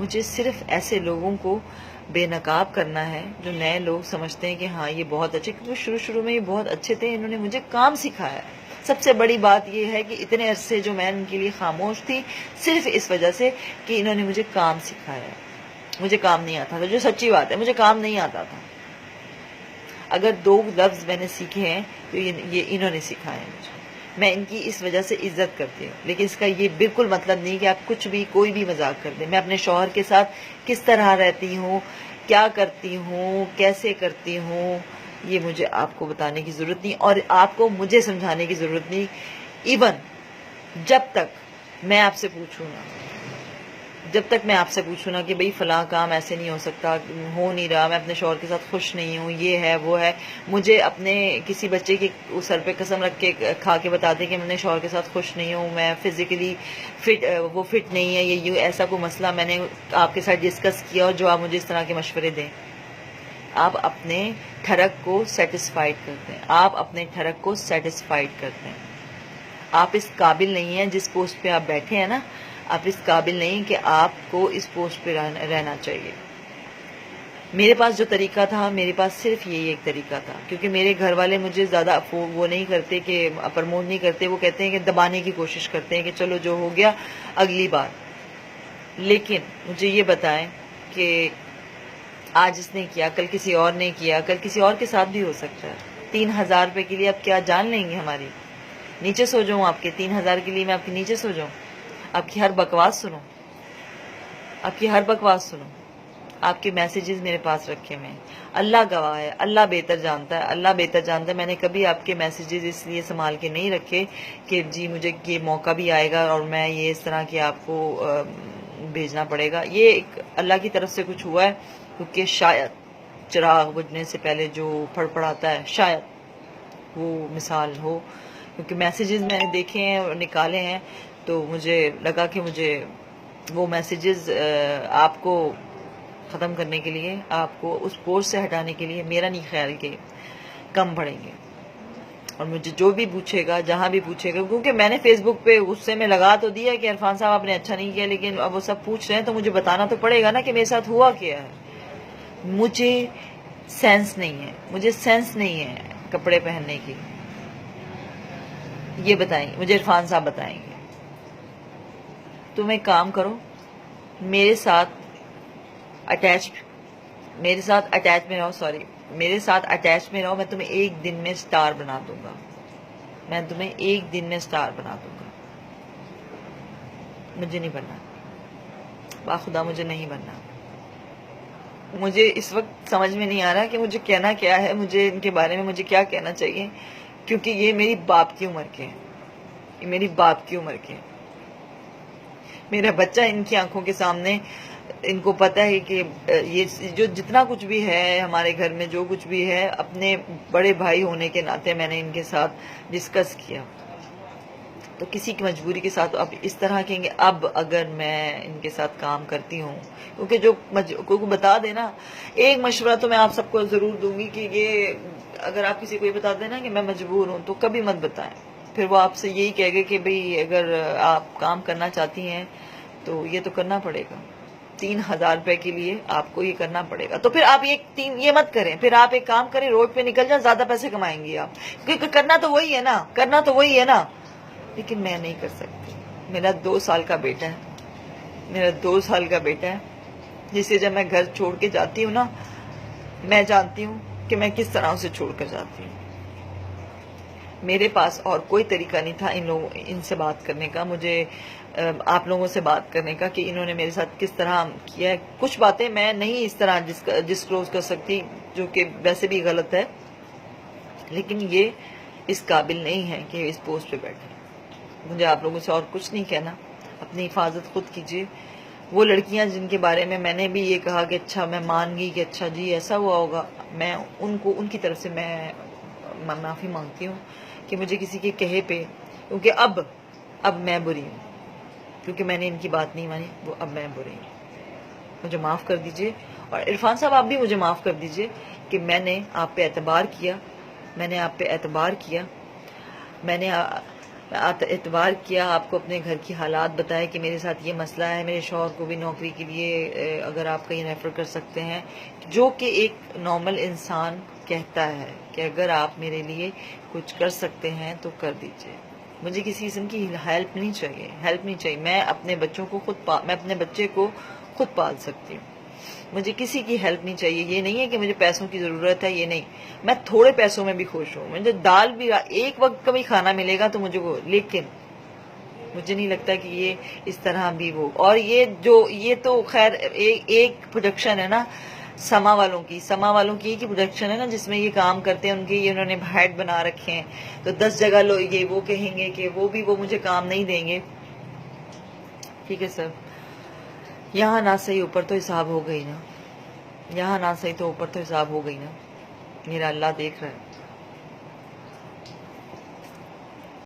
مجھے صرف ایسے لوگوں کو بے نقاب کرنا ہے جو نئے لوگ سمجھتے ہیں کہ ہاں یہ بہت اچھے، کیونکہ شروع میں یہ بہت اچھے تھے، انہوں نے مجھے کام سکھایا. سب سے بڑی بات یہ ہے کہ اتنے عرصے جو میں ان کے لیے خاموش تھی، صرف اس وجہ سے کہ انہوں نے مجھے کام سکھایا. مجھے کام نہیں آتا تھا، جو سچی بات ہے، مجھے کام نہیں آتا تھا. اگر 2 لفظ میں نے سیکھے ہیں تو یہ انہوں نے سکھائے ہیں مجھے. میں ان کی اس وجہ سے عزت کرتی ہوں، لیکن اس کا یہ بالکل مطلب نہیں کہ آپ کچھ بھی کوئی بھی مذاق کر دیں. میں اپنے شوہر کے ساتھ کس طرح رہتی ہوں، کیا کرتی ہوں، کیسے کرتی ہوں، یہ مجھے آپ کو بتانے کی ضرورت نہیں، اور آپ کو مجھے سمجھانے کی ضرورت نہیں. ایون جب تک میں آپ سے پوچھوں نا، جب تک میں آپ سے پوچھوں نا کہ بھئی فلاں کام ایسے نہیں ہو سکتا، ہو نہیں رہا، میں اپنے شوہر کے ساتھ خوش نہیں ہوں، یہ ہے وہ ہے، مجھے اپنے کسی بچے کے سر پہ قسم رکھ کے کھا کے بتا دیں کہ میں اپنے شوہر کے ساتھ خوش نہیں ہوں، میں فزیکلی فٹ، وہ فٹ نہیں ہے، یہ ایسا کوئی مسئلہ میں نے آپ کے ساتھ ڈسکس کیا اور جو آپ مجھے اس طرح کے مشورے دیں. آپ اپنے ٹھڑک کو سیٹسفائیڈ کرتے ہیں، آپ اپنے ٹھڑک کو سیٹسفائیڈ کرتے ہیں. آپ اس قابل نہیں ہیں جس پوسٹ پہ آپ بیٹھے ہیں نا، آپ اس قابل نہیں کہ آپ کو اس پوسٹ پہ رہنا چاہیے. میرے پاس جو طریقہ تھا، میرے پاس صرف یہی ایک طریقہ تھا، کیونکہ میرے گھر والے مجھے زیادہ وہ نہیں کرتے کہ پرموٹ نہیں کرتے، وہ کہتے ہیں کہ دبانے کی کوشش کرتے ہیں کہ چلو جو ہو گیا اگلی بار. لیکن مجھے یہ بتائیں کہ آج اس نے کیا، کل کسی اور نے کیا، کل کسی اور کے ساتھ بھی ہو سکتا ہے. 3,000 روپے کے لیے آپ کیا جان لیں گے ہماری؟ نیچے سو جاؤں آپ کے 3,000 کے لیے، میں آپ کے نیچے سو جاؤں، آپ کی ہر بکواس سنوں، آپ کی ہر بکواس سنوں، آپ کے میسیجز میرے پاس رکھے ہوئے ہیں. اللہ گواہ ہے، اللہ بہتر جانتا ہے، اللہ بہتر جانتا ہے. میں نے کبھی آپ کے میسیجز اس لیے سنبھال کے نہیں رکھے کہ جی مجھے یہ موقع بھی آئے گا اور میں یہ اس طرح کے آپ کو بھیجنا پڑے گا. یہ ایک اللہ کی طرف سے کچھ ہوا ہے، کیونکہ شاید چراغ بجھنے سے پہلے جو پڑاتا ہے شاید وہ مثال ہو. کیونکہ میسیجز میں نے دیکھے ہیں اور نکالے ہیں، تو مجھے لگا کہ مجھے وہ میسیجز آپ کو ختم کرنے کے لیے، آپ کو اس پوسٹ سے ہٹانے کے لیے میرا نہیں خیال کہ کم پڑیں گے. اور مجھے جو بھی پوچھے گا، جہاں بھی پوچھے گا، کیونکہ میں نے فیس بک پہ غصے میں لگا تو دیا کہ عرفان صاحب آپ نے اچھا نہیں کیا، لیکن اب وہ سب پوچھ رہے ہیں تو مجھے بتانا تو پڑے گا نا کہ میرے ساتھ ہوا کیا ہے. مجھے سینس نہیں ہے، مجھے سینس نہیں ہے کپڑے پہننے کی. یہ بتائیں مجھے، عرفان صاحب بتائیں گے. تم ایک کام کرو، میرے ساتھ اٹیچ میں رہو، میرے ساتھ اٹیچ میں رہو. میں تمہیں ایک دن میں سٹار بنا دوں گا، میں تمہیں ایک دن میں سٹار بنا دوں گا. مجھے نہیں بننا، باخدا مجھے نہیں بننا. مجھے اس وقت سمجھ میں نہیں آ رہا کہ مجھے کہنا کیا ہے، مجھے ان کے بارے میں مجھے کیا کہنا چاہیے، کیونکہ یہ میری باپ کی عمر کے ہیں، یہ میری باپ کی عمر کے ہیں. میرا بچہ ان کی آنکھوں کے سامنے، ان کو پتہ ہے کہ یہ جو جتنا کچھ بھی ہے ہمارے گھر میں، جو کچھ بھی ہے، اپنے بڑے بھائی ہونے کے ناطے میں نے ان کے ساتھ ڈسکس کیا. تو کسی کی مجبوری کے ساتھ اب اس طرح کہیں گے. اب اگر میں ان کے ساتھ کام کرتی ہوں، کیونکہ جو کوئی بتا دینا، ایک مشورہ تو میں آپ سب کو ضرور دوں گی کہ یہ اگر آپ کسی کو یہ بتا دینا کہ میں مجبور ہوں، تو کبھی مت بتائیں. پھر وہ آپ سے یہی کہے گا کہ بھئی اگر آپ کام کرنا چاہتی ہیں تو یہ تو کرنا پڑے گا، 3,000 روپے کے لیے آپ کو یہ کرنا پڑے گا. تو پھر آپ یہ مت کریں، پھر آپ ایک کام کریں، روڈ پہ نکل جائیں، زیادہ پیسے کمائیں گی آپ، کیونکہ کرنا تو وہی ہے نا، کرنا تو وہی ہے نا. لیکن میں نہیں کر سکتی. میرا 2 سال کا بیٹا ہے، میرا 2 سال کا بیٹا ہے، جسے جب میں گھر چھوڑ کے جاتی ہوں نا، میں جانتی ہوں کہ میں کس طرح اسے چھوڑ کر جاتی ہوں. میرے پاس اور کوئی طریقہ نہیں تھا ان سے بات کرنے کا، مجھے آپ لوگوں سے بات کرنے کا کہ انہوں نے میرے ساتھ کس طرح کیا ہے. کچھ باتیں میں نہیں اس طرح ڈسکلوز کر سکتی، جو کہ ویسے بھی غلط ہے، لیکن یہ اس قابل نہیں ہے کہ اس پوسٹ پہ بیٹھے. مجھے آپ لوگوں سے اور کچھ نہیں کہنا. اپنی حفاظت خود کیجیے. وہ لڑکیاں جن کے بارے میں نے بھی یہ کہا کہ اچھا میں مان گئی کہ اچھا جی ایسا ہوا ہوگا، میں ان کی طرف سے میں معافی مانگتی ہوں کہ مجھے کسی کے کہے پہ، کیونکہ اب میں بری ہوں، کیونکہ میں نے ان کی بات نہیں مانی، وہ اب میں بری ہوں. مجھے معاف کر دیجئے. اور عرفان صاحب آپ بھی مجھے معاف کر دیجئے کہ میں نے آپ پہ اعتبار کیا، میں نے اعتبار کیا، آپ کو اپنے گھر کی حالات بتائے کہ میرے ساتھ یہ مسئلہ ہے، میرے شوہر کو بھی نوکری کے لیے اگر آپ کہیں ریفر کر سکتے ہیں، جو کہ ایک نارمل انسان کہتا ہے کہ اگر آپ میرے لیے کچھ کر سکتے ہیں تو کر دیجئے. مجھے کسی قسم کی ہیلپ نہیں چاہیے. میں اپنے بچوں کو میں اپنے بچے کو خود پال سکتی ہوں. مجھے کسی کی ہیلپ نہیں چاہیے. یہ نہیں ہے کہ مجھے پیسوں کی ضرورت ہے، یہ نہیں. میں تھوڑے پیسوں میں بھی خوش ہوں. مجھے دال بھی ایک وقت کا بھی کھانا ملے گا تو مجھے وہ، لیکن مجھے نہیں لگتا کہ یہ اس طرح بھی وہ. اور یہ تو خیر ایک پروڈکشن ہے نا سما والوں کی ایک ہی پروڈکشن ہے نا جس میں یہ کام کرتے ہیں. ان کے یہ انہوں نے ہیڈ بنا رکھے ہیں، تو 10 جگہ لوگ یہ وہ کہیں گے کہ وہ مجھے کام نہیں دیں گے. ٹھیک ہے سر، یہاں نہ صحیح اوپر تو حساب ہو گئی نا، میرا اللہ دیکھ رہا ہے.